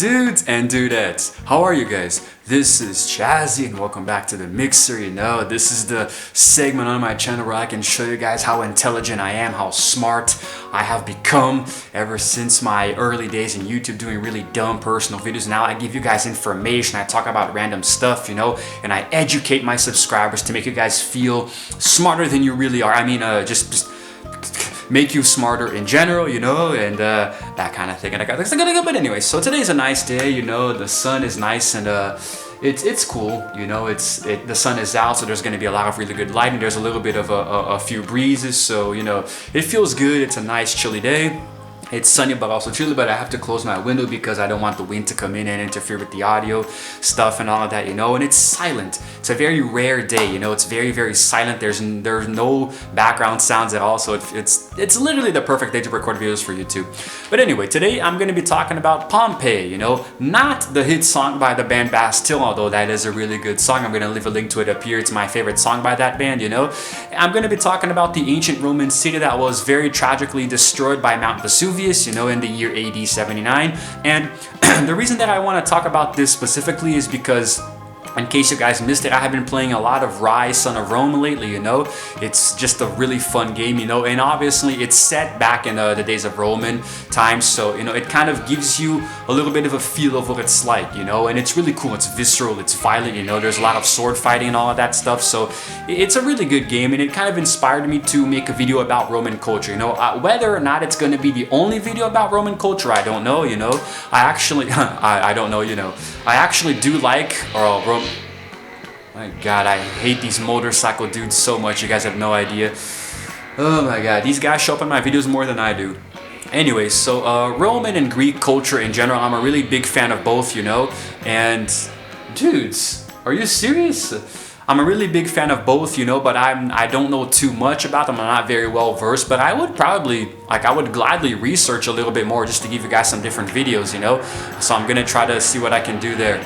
Dudes and dudettes, how are you guys? This is Chazzy and welcome back to the Mixer. This is the segment on my channel where I can show you guys how intelligent I am, how smart I have become ever since my early days in YouTube doing really dumb personal videos. Now I give you guys information, I talk about random stuff, and I educate my subscribers to make you guys feel smarter than you really are. I mean, just make you smarter in general, and that kind of thing. And I got this gonna go, but anyway, so today's a nice day, the sun is nice and it's cool, the sun is out, so there's gonna be a lot of really good lighting. There's a little bit of a few breezes, so it feels good. It's a nice chilly day. It's sunny but also chilly, but I have to close my window because I don't want the wind to come in and interfere with the audio stuff and all of that, and it's silent. It's a very rare day, it's very, very silent. There's no background sounds at all, so it's literally the perfect day to record videos for YouTube. But anyway, today I'm going to be talking about Pompeii, not the hit song by the band Bastille, although that is a really good song. I'm going to leave a link to it up here. It's my favorite song by that band, I'm going to be talking about the ancient Roman city that was very tragically destroyed by Mount Vesuvius, in the year AD 79. And the reason that I want to talk about this specifically is because, in case you guys missed it, I have been playing a lot of Rise, Son of Rome lately, It's just a really fun game, and obviously it's set back in the days of Roman times, so, it kind of gives you a little bit of a feel of what it's like, and it's really cool. It's visceral, it's violent, there's a lot of sword fighting and all of that stuff, so it's a really good game, and it kind of inspired me to make a video about Roman culture, whether or not it's going to be the only video about Roman culture, I don't know, I actually, I don't know, I actually do like, my god, I hate these motorcycle dudes so much, you guys have no idea. Oh my god, these guys show up in my videos more than I do. Anyway, so Roman and Greek culture in general, I'm a really big fan of both, and dudes, are you serious? I'm a really big fan of both, but I don't know too much about them. I'm not very well versed, but I would gladly research a little bit more just to give you guys some different videos, So I'm gonna try to see what I can do there.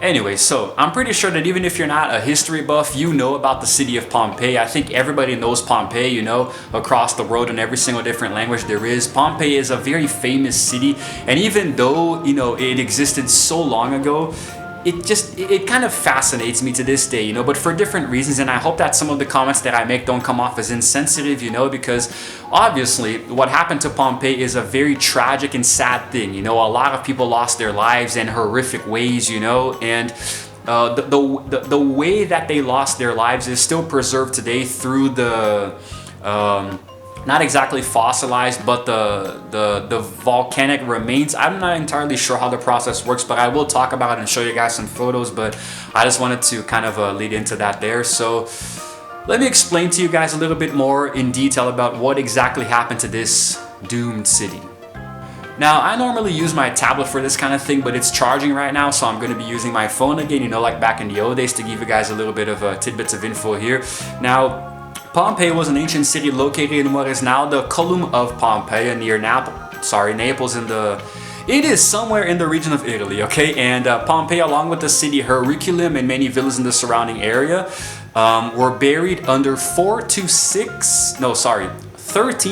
Anyway, so I'm pretty sure that even if you're not a history buff, you know about the city of Pompeii. I think everybody knows Pompeii, across the world in every single different language there is. Pompeii is a very famous city, and even though, it existed so long ago, it kind of fascinates me to this day, but for different reasons, and I hope that some of the comments that I make don't come off as insensitive, because obviously what happened to Pompeii is a very tragic and sad thing, a lot of people lost their lives in horrific ways, and the way that they lost their lives is still preserved today through the not exactly fossilized, but the volcanic remains. I'm not entirely sure how the process works, but I will talk about it and show you guys some photos, but I just wanted to kind of lead into that there. So let me explain to you guys a little bit more in detail about what exactly happened to this doomed city. Now, I normally use my tablet for this kind of thing, but it's charging right now, so I'm going to be using my phone again, like back in the old days, to give you guys a little bit of tidbits of info here. Now, Pompeii was an ancient city located in what is now the Column of Pompeii near Naples it is somewhere in the region of Italy, okay? And Pompeii, along with the city Herculaneum and many villas in the surrounding area, were buried under 13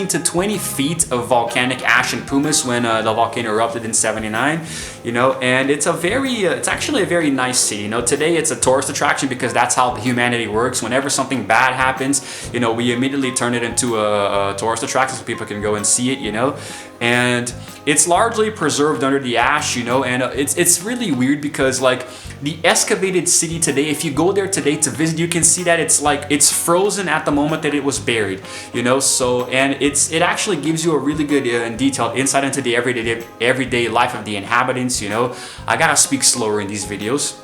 to 20 feet of volcanic ash and pumice when the volcano erupted in 79, and it's actually a very nice city. Today it's a tourist attraction because that's how humanity works. Whenever something bad happens, we immediately turn it into a tourist attraction so people can go and see it, and it's largely preserved under the ash, and it's really weird because the excavated city today, if you go there today to visit, you can see that it's frozen at the moment that it was buried, so, and it actually gives you a really good and detailed insight into the everyday life of the inhabitants, I gotta speak slower in these videos,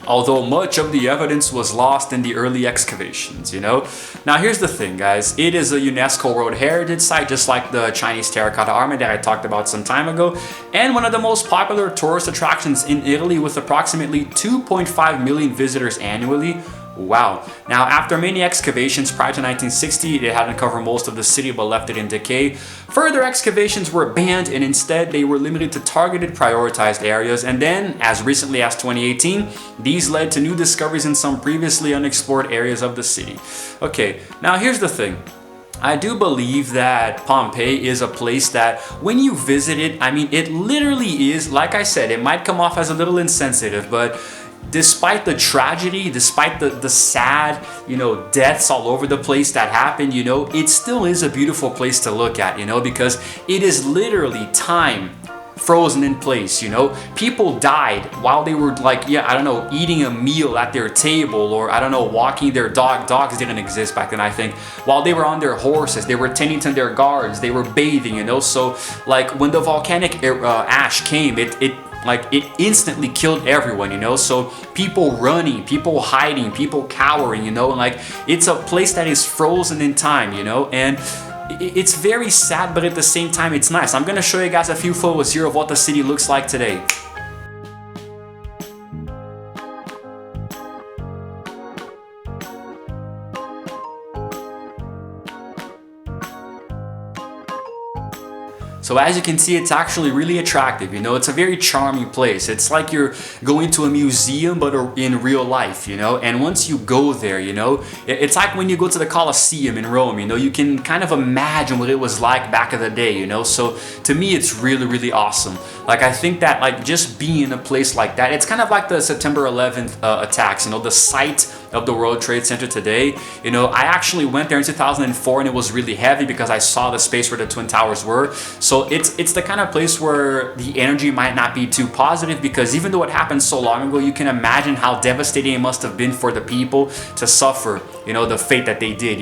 although much of the evidence was lost in the early excavations, Now here's the thing, guys, it is a UNESCO World Heritage Site, just like the Chinese Terracotta Army that I talked about some time ago, and one of the most popular tourist attractions in Italy with approximately 2.5 million visitors annually. Wow. Now, after many excavations prior to 1960, they had uncovered most of the city but left it in decay. Further excavations were banned, and instead they were limited to targeted prioritized areas, and then, as recently as 2018, these led to new discoveries in some previously unexplored areas of the city. Okay, now here's the thing. I do believe that Pompeii is a place that when you visit it, I mean, it literally is, like I said, it might come off as a little insensitive, but despite the tragedy, despite the sad, deaths all over the place that happened, it still is a beautiful place to look at, because it is literally time frozen in place. People died while they were eating a meal at their table, or walking their dogs didn't exist back then, I think, while they were on their horses, they were tending to their guards, they were bathing, so like when the volcanic ash came, it instantly killed everyone, so people running, people hiding, people cowering, it's a place that is frozen in time, and it's very sad, but at the same time it's nice. I'm gonna show you guys a few photos here of what the city looks like today. So as you can see, it's actually really attractive, it's a very charming place. It's like you're going to a museum, but in real life, and once you go there, it's like when you go to the Colosseum in Rome, you can kind of imagine what it was like back in the day, so to me, it's really, really awesome. Like, I think that just being in a place like that, it's kind of like the September 11th attacks, the site of the World Trade Center today. I actually went there in 2004 and it was really heavy because I saw the space where the Twin Towers were. So it's the kind of place where the energy might not be too positive, because even though it happened so long ago, you can imagine how devastating it must have been for the people to suffer, the fate that they did,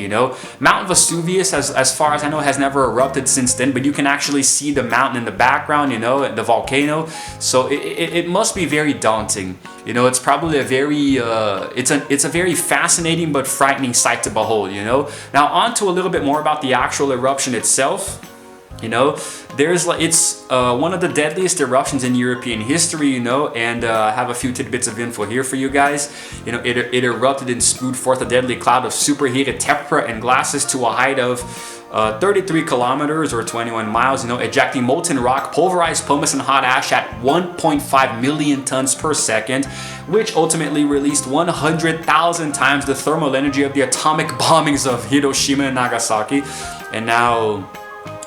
Mount Vesuvius, as far as I know, has never erupted since then, but you can actually see the mountain in the background, the volcano. So it must be very daunting. It's probably a very, it's a very fascinating but frightening sight to behold, Now on to a little bit more about the actual eruption itself. It's one of the deadliest eruptions in European history, and I have a few tidbits of info here for you guys. It erupted and spewed forth a deadly cloud of superheated tephra and glasses to a height of 33 kilometers or 21 miles, ejecting molten rock, pulverized pumice, and hot ash at 1.5 million tons per second, which ultimately released 100,000 times the thermal energy of the atomic bombings of Hiroshima and Nagasaki. And now,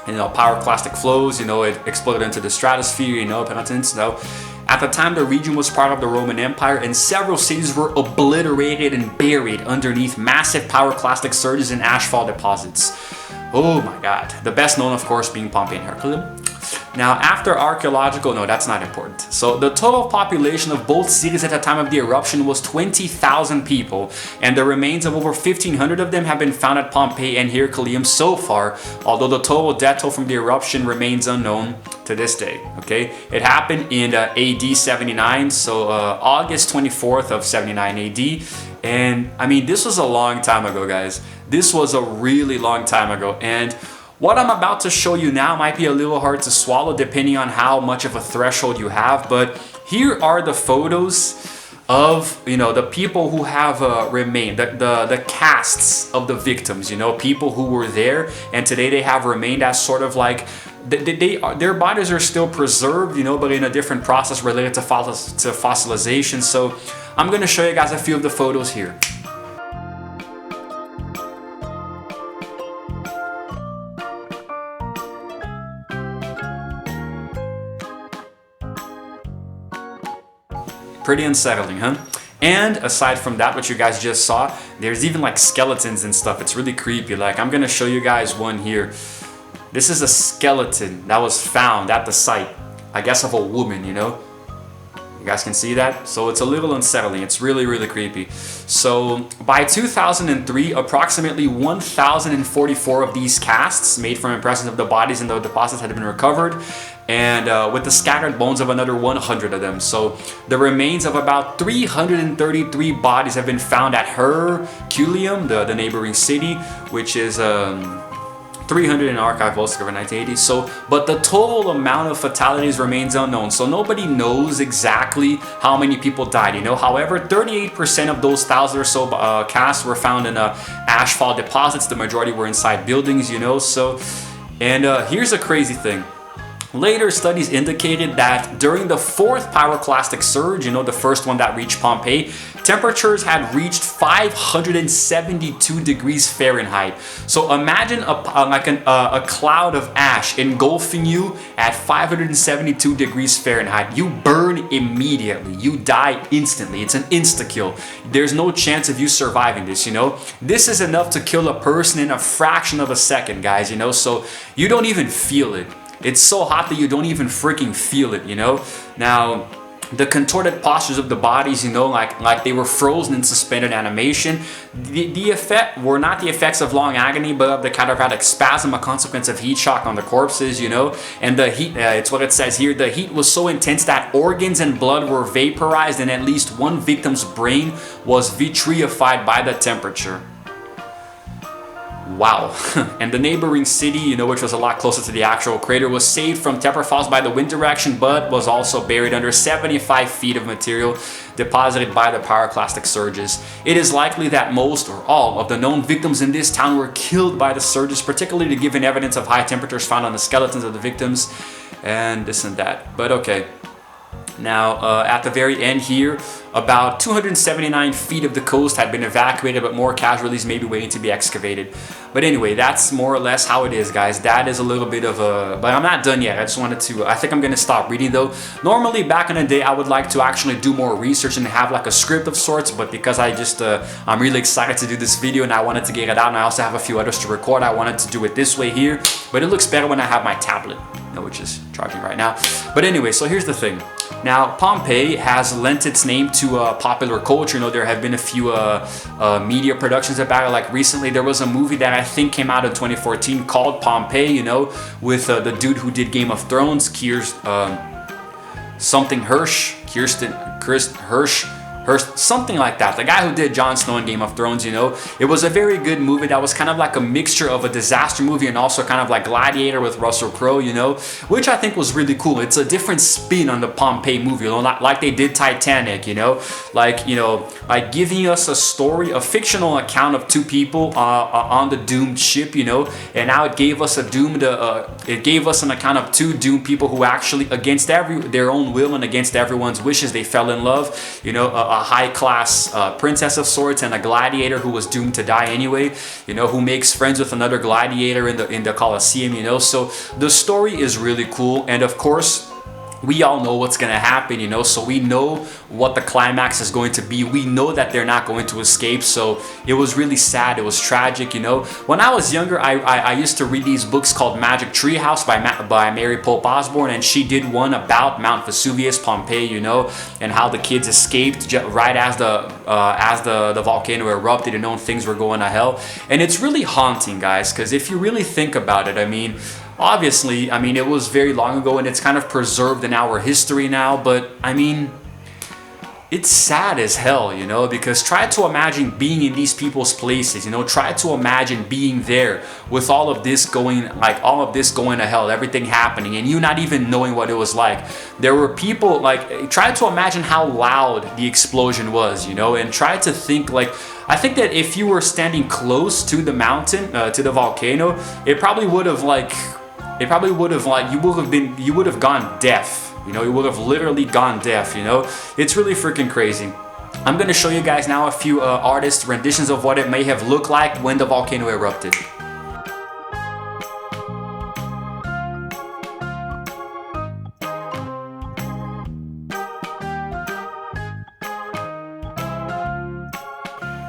pyroclastic flows, it exploded into the stratosphere, penitence, At the time, the region was part of the Roman Empire, and several cities were obliterated and buried underneath massive pyroclastic surges and ashfall deposits. Oh my god. The best known, of course, being Pompeii and Herculaneum. Now, after archaeological, no, that's not important. So the total population of both cities at the time of the eruption was 20,000 people, and the remains of over 1,500 of them have been found at Pompeii and Herculaneum so far, although the total death toll from the eruption remains unknown to this day, okay? It happened in AD 79, so August 24th of 79 AD, and I mean, this was a long time ago, guys. This was a really long time ago, and what I'm about to show you now might be a little hard to swallow depending on how much of a threshold you have, but here are the photos of, the people who have remained, the casts of the victims, people who were there, and today they have remained as sort of like, their bodies are still preserved, but in a different process related to fossilization. So I'm going to show you guys a few of the photos here. Pretty unsettling, huh? And aside from that, what you guys just saw, there's even like skeletons and stuff. It's really creepy. Like, I'm gonna show you guys one here. This is a skeleton that was found at the site, I guess, of a woman, You guys can see that? So it's a little unsettling. It's really, really creepy. So by 2003, approximately 1,044 of these casts made from impressions of the bodies in the deposits had been recovered, and with the scattered bones of another 100 of them. So the remains of about 333 bodies have been found at Herculaneum, the neighboring city, which is 300 in archive Volsca over 1980. So, but the total amount of fatalities remains unknown. So nobody knows exactly how many people died. However, 38% of those 1,000 or so casts were found in ashfall deposits. The majority were inside buildings. So, and here's a crazy thing. Later studies indicated that during the fourth pyroclastic surge, you know, the first one that reached Pompeii, temperatures had reached 572 degrees Fahrenheit. So imagine a cloud of ash engulfing you at 572 degrees Fahrenheit. You burn immediately. You die instantly. It's an insta-kill. There's no chance of you surviving this, you know. This is enough to kill a person in a fraction of a second, guys, you know. So you don't even feel it. It's so hot that you don't even freaking feel it, you know. Now, the contorted postures of the bodies, you know, like they were frozen in suspended animation. The effect were not the effects of long agony, but of the cadaveric spasm, a consequence of heat shock on the corpses, you know. And the heat, it's what it says here, the heat was so intense that organs and blood were vaporized and at least one victim's brain was vitrified by the temperature. Wow. And the neighboring city, you know, which was a lot closer to the actual crater, was saved from temper falls by the wind direction, but was also buried under 75 feet of material deposited by the pyroclastic surges. It is likely that most or all of the known victims in this town were killed by the surges, particularly given evidence of high temperatures found on the skeletons of the victims and this and that. But okay. Now, at the very end here, about 279 feet of the coast had been evacuated, but more casualties may be waiting to be excavated. But anyway, that's more or less how it is, guys. That is a little bit of a... But I'm not done yet. I just wanted to... I think I'm going to stop reading, though. Normally, back in the day, I would like to actually do more research and have like a script of sorts, but because I'm really excited to do this video and I wanted to get it out, and I also have a few others to record, I wanted to do it this way here. But it looks better when I have my tablet, you know, which is charging right now. But anyway, so here's the thing. Now, Pompeii has lent its name to popular culture. You know, there have been a few media productions about it. Like recently, there was a movie that I think came out in 2014 called Pompeii, you know, with the dude who did Game of Thrones, something like that. The guy who did Jon Snow in Game of Thrones, you know. It was a very good movie that was kind of like a mixture of a disaster movie and also kind of like Gladiator with Russell Crowe, you know, which I think was really cool. It's a different spin on the Pompeii movie, you know, like they did Titanic, you know, like giving us a story, a fictional account of two people on the doomed ship, you know, and now it gave us an account of two doomed people who actually, against their own will and against everyone's wishes, they fell in love, you know, a high-class princess of sorts and a gladiator who was doomed to die anyway, you know, who makes friends with another gladiator in the Colosseum, you know. So the story is really cool, and of course we all know what's going to happen, you know, so we know what the climax is going to be. We know that they're not going to escape, so it was really sad. It was tragic, you know. When I was younger, I used to read these books called Magic Treehouse by Mary Pope Osborne, and she did one about Mount Vesuvius, Pompeii, you know, and how the kids escaped right as the volcano erupted, and things were going to hell. And it's really haunting, guys, because if you really think about it, I mean, obviously, I mean, it was very long ago and it's kind of preserved in our history now, but I mean, it's sad as hell, you know, because try to imagine being in these people's places, you know, try to imagine being there with all of this going to hell, everything happening, and you not even knowing what it was like. There were people, like, try to imagine how loud the explosion was, you know, and try to think, like, I think that if you were standing close to the mountain, to the volcano, you would have gone deaf. You know, you would have literally gone deaf, you know. It's really freaking crazy. I'm going to show you guys now a few artist renditions of what it may have looked like when the volcano erupted.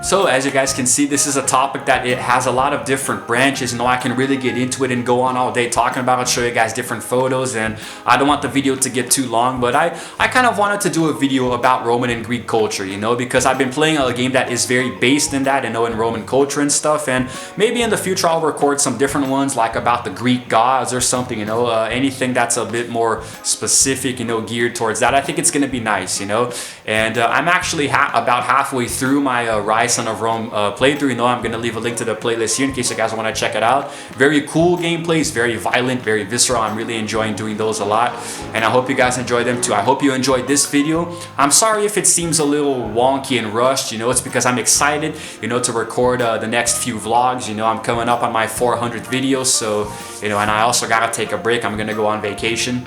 So as you guys can see, this is a topic that it has a lot of different branches. You know, I can really get into it and go on all day talking about it, show you guys different photos, and I don't want the video to get too long, but I kind of wanted to do a video about Roman and Greek culture, you know, because I've been playing a game that is very based in that, you know, in Roman culture and stuff, and maybe in the future I'll record some different ones, like about the Greek gods or something, you know, anything that's a bit more specific, you know, geared towards that. I think it's going to be nice, you know, and I'm actually about halfway through my Rise Son of Rome playthrough. You know, I'm gonna leave a link to the playlist here in case you guys want to check it out. Very cool gameplays, very violent, very visceral. I'm really enjoying doing those a lot, and I hope you guys enjoy them too. I hope you enjoyed this video. I'm sorry if it seems a little wonky and rushed. You know, it's because I'm excited, you know, to record the next few vlogs. You know, I'm coming up on my 400th video, so, you know, and I also gotta take a break. I'm gonna go on vacation.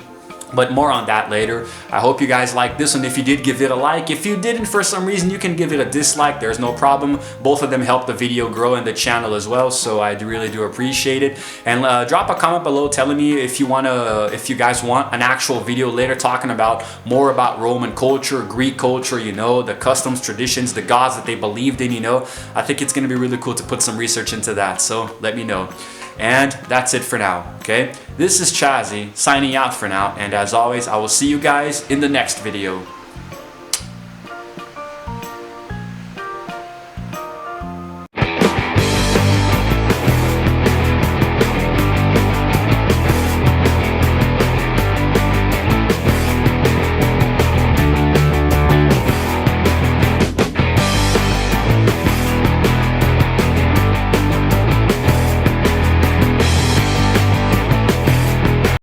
But more on that later. I hope you guys liked this one. If you did, give it a like. If you didn't for some reason, you can give it a dislike. There's no problem. Both of them help the video grow and the channel as well, so I really do appreciate it. And drop a comment below telling me if you guys want an actual video later talking about more about Roman culture, Greek culture, you know, the customs, traditions, the gods that they believed in, you know. I think it's gonna be really cool to put some research into that, so let me know. And that's it for now, okay? This is Chazzy signing out for now, and as always, I will see you guys in the next video.